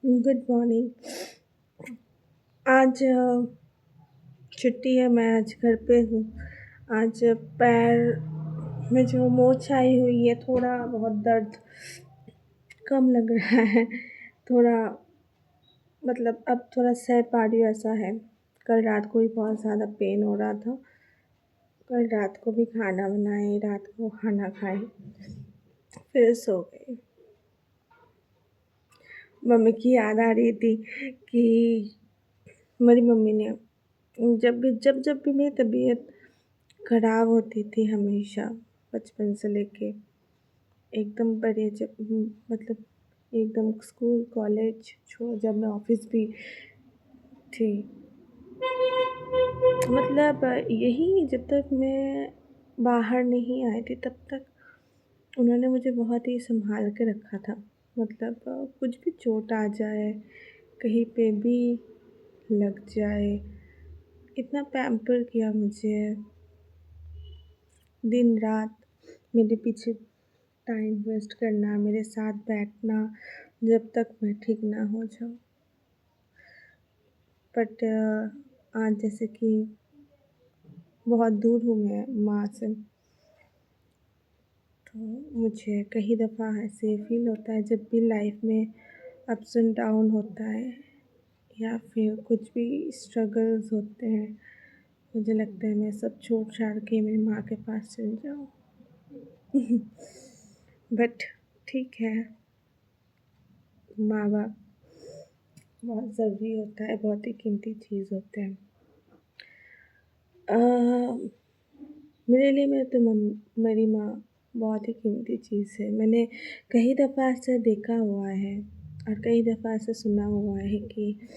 Good morning. आज छुट्टी है, मैं आज घर पे हूँ। आज पैर में जो मोच आई हुई है, थोड़ा बहुत दर्द कम लग रहा है। थोड़ा मतलब अब थोड़ा सह पा रही हूँ ऐसा है। कल रात को ही बहुत ज़्यादा पेन हो रहा था। कल रात को भी खाना बनाए, रात को खाना खाए, फिर सो गई। मम्मी की याद आ रही थी कि मेरी मम्मी ने जब भी मेरी तबीयत खराब होती थी हमेशा, बचपन से लेके एकदम बड़े मतलब एकदम स्कूल कॉलेज छोड़ जब मैं ऑफिस भी थी, मतलब यही जब तक मैं बाहर नहीं आई थी तब तक उन्होंने मुझे बहुत ही संभाल के रखा था। मतलब कुछ भी चोट आ जाए, कहीं पे भी लग जाए, इतना पैम्पर किया मुझे। दिन रात मेरे पीछे टाइम वेस्ट करना, मेरे साथ बैठना जब तक मैं ठीक ना हो जाऊँ। बट आज जैसे कि बहुत दूर हूँ मैं माँ से, तो मुझे कई दफ़ा ऐसे फ़ील होता है जब भी लाइफ में अप्स एंड डाउन होता है या फिर कुछ भी स्ट्रगल्स होते हैं, मुझे लगता है मैं सब छोड़ छाड़ के मेरी माँ के पास चली जाऊँ। बट ठीक है, माँ बाप बहुत ज़रूरी होता है, बहुत ही कीमती चीज़ होते हैं। अ, मेरे लिए मेरी माँ बहुत ही कीमती चीज़ है। मैंने कई दफ़ा ऐसे देखा हुआ है और कई दफ़ा ऐसे सुना हुआ है कि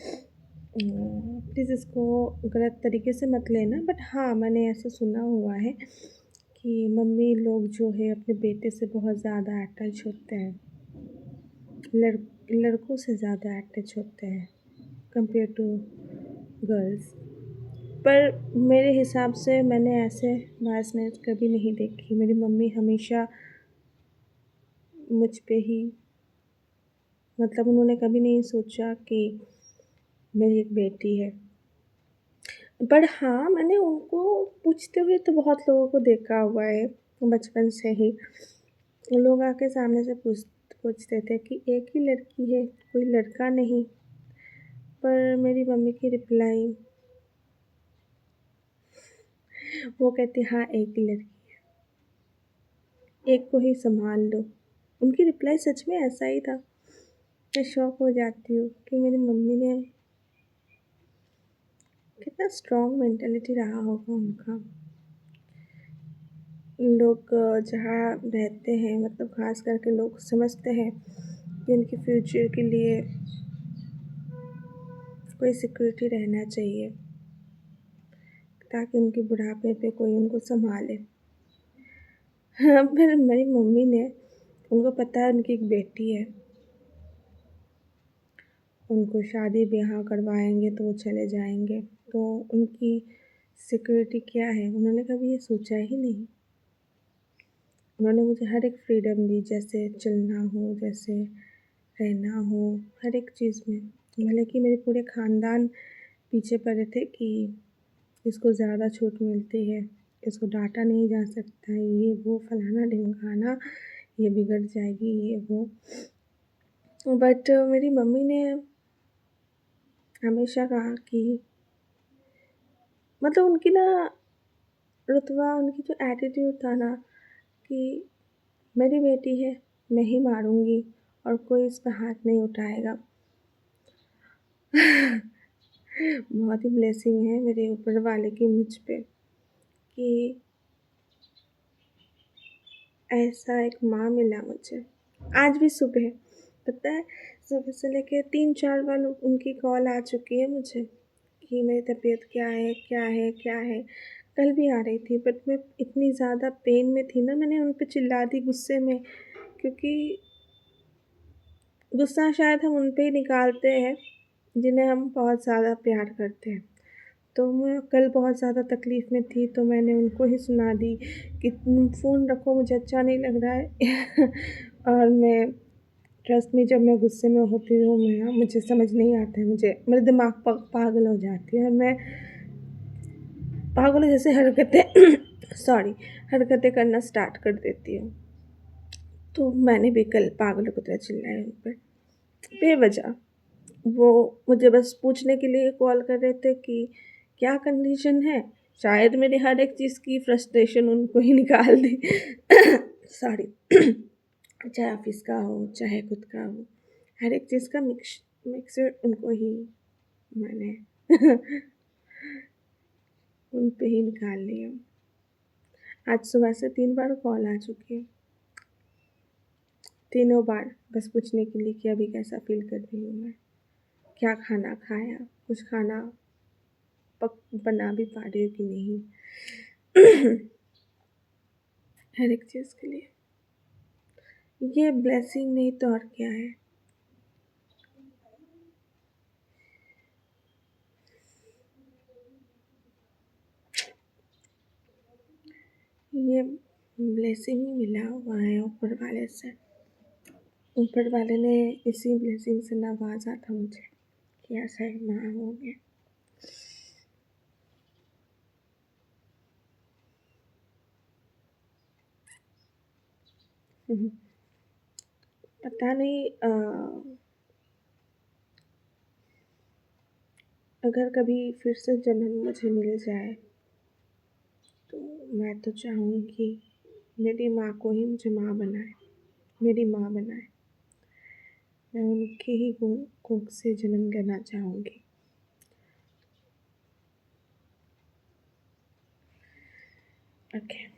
प्लीज़ इसको गलत तरीके से मत लेना, बट हाँ, मैंने ऐसा सुना हुआ है कि मम्मी लोग जो है अपने बेटे से बहुत ज़्यादा अटैच होते हैं। लड़ लड़कों से ज़्यादा अटैच होते हैं कंपेयर टू गर्ल्स। पर मेरे हिसाब से मैंने ऐसे बाज़नेस कभी नहीं देखी। मेरी मम्मी हमेशा मुझ पे ही, मतलब उन्होंने कभी नहीं सोचा कि मेरी एक बेटी है। पर हाँ, मैंने उनको पूछते हुए तो बहुत लोगों को देखा हुआ है बचपन से ही। लोग आके सामने से पूछते थे कि एक ही लड़की है, कोई लड़का नहीं। पर मेरी मम्मी की रिप्लाई, वो कहती हाँ एक ही लड़की, एक को ही संभाल लो। उनकी रिप्लाई सच में ऐसा ही था। मैं शॉक हो जाती हूँ कि मेरी मम्मी ने कितना स्ट्रॉन्ग मेंटालिटी रहा होगा उनका। लोग जहाँ रहते हैं, मतलब ख़ास करके लोग समझते हैं कि उनके फ्यूचर के लिए कोई सिक्योरिटी रहना चाहिए ताकि उनके बुढ़ापे पे कोई उनको सँभाले। हाँ, फिर मेरी मम्मी ने, उनको पता है उनकी एक बेटी है, उनको शादी ब्याह करवाएँगे तो वो चले जाएँगे, तो उनकी सिक्योरिटी क्या है, उन्होंने कभी ये सोचा ही नहीं। उन्होंने मुझे हर एक फ्रीडम दी, जैसे चलना हो, जैसे रहना हो, हर एक चीज़ में। भले कि मेरे पूरे ख़ानदान पीछे पड़े थे कि इसको ज़्यादा छूट मिलती है, इसको डाँटा नहीं जा सकता है, ये वो फलाना-ढिमकाना, ये बिगड़ जाएगी, ये वो। बट मेरी मम्मी ने हमेशा कहा कि, मतलब उनकी ना रुतबा, उनकी जो एटीट्यूड था ना कि मेरी बेटी है, मैं ही मारूँगी और कोई इस पे हाथ नहीं उठाएगा। बहुत ही ब्लेसिंग है मेरे ऊपर वाले की मुझ पे कि ऐसा एक माँ मिला मुझे। आज भी सुबह, पता है, सुबह से लेके 3-4 बार उनकी कॉल आ चुकी है मुझे कि मेरी तबीयत क्या है, क्या है, क्या है। कल भी आ रही थी, बट मैं इतनी ज़्यादा पेन में थी ना, मैंने उन पे चिल्ला दी गुस्से में, क्योंकि गुस्सा शायद हम उन पे ही निकालते हैं जिन्हें हम बहुत ज़्यादा प्यार करते हैं। तो मैं कल बहुत ज़्यादा तकलीफ़ में थी, तो मैंने उनको ही सुना दी कि तुम फ़ोन रखो, मुझे अच्छा नहीं लग रहा है। और मैं ट्रस्ट मी, जब मैं गुस्से में होती हूँ मैं, मुझे समझ नहीं आता है, मुझे मेरे दिमाग पागल हो जाती है और मैं पागलों जैसे हरकतें सॉरी हरकतें करना स्टार्ट कर देती हूँ। तो मैंने भी कल पागलों की तरह चिल्लाया उन पर बेवजह। वो मुझे बस पूछने के लिए कॉल कर रहे थे कि क्या कंडीशन है। शायद मेरी हर एक चीज़ की फ्रस्ट्रेशन उनको ही निकाल दी सॉरी चाहे ऑफिस का हो चाहे खुद का हो, हर एक चीज़ का मिक्सर उनको ही मैंने उन पे ही निकाल लिया। आज सुबह से 3 बार कॉल आ चुकी है, तीनों बार बस पूछने के लिए कि अभी कैसा फील कर रही हूँ मैं, क्या खाना खाया, कुछ खाना बना भी पा रही हूँ कि नहीं हर एक चीज़ के लिए। ये ब्लेसिंग नहीं तो और क्या है। ये ब्लेसिंग ही मिला हुआ है ऊपर वाले से। ऊपर वाले ने इसी ब्लेसिंग से नवाजा था मुझे कि ऐसा ही माँ हो गया। पता नहीं अगर कभी फिर से जन्म मुझे मिल जाए तो मैं तो चाहूँगी मेरी माँ को ही मुझे माँ बनाए, मेरी माँ बनाए। मैं उनके ही कोख से जन्म लेना चाहूँगी। ओके।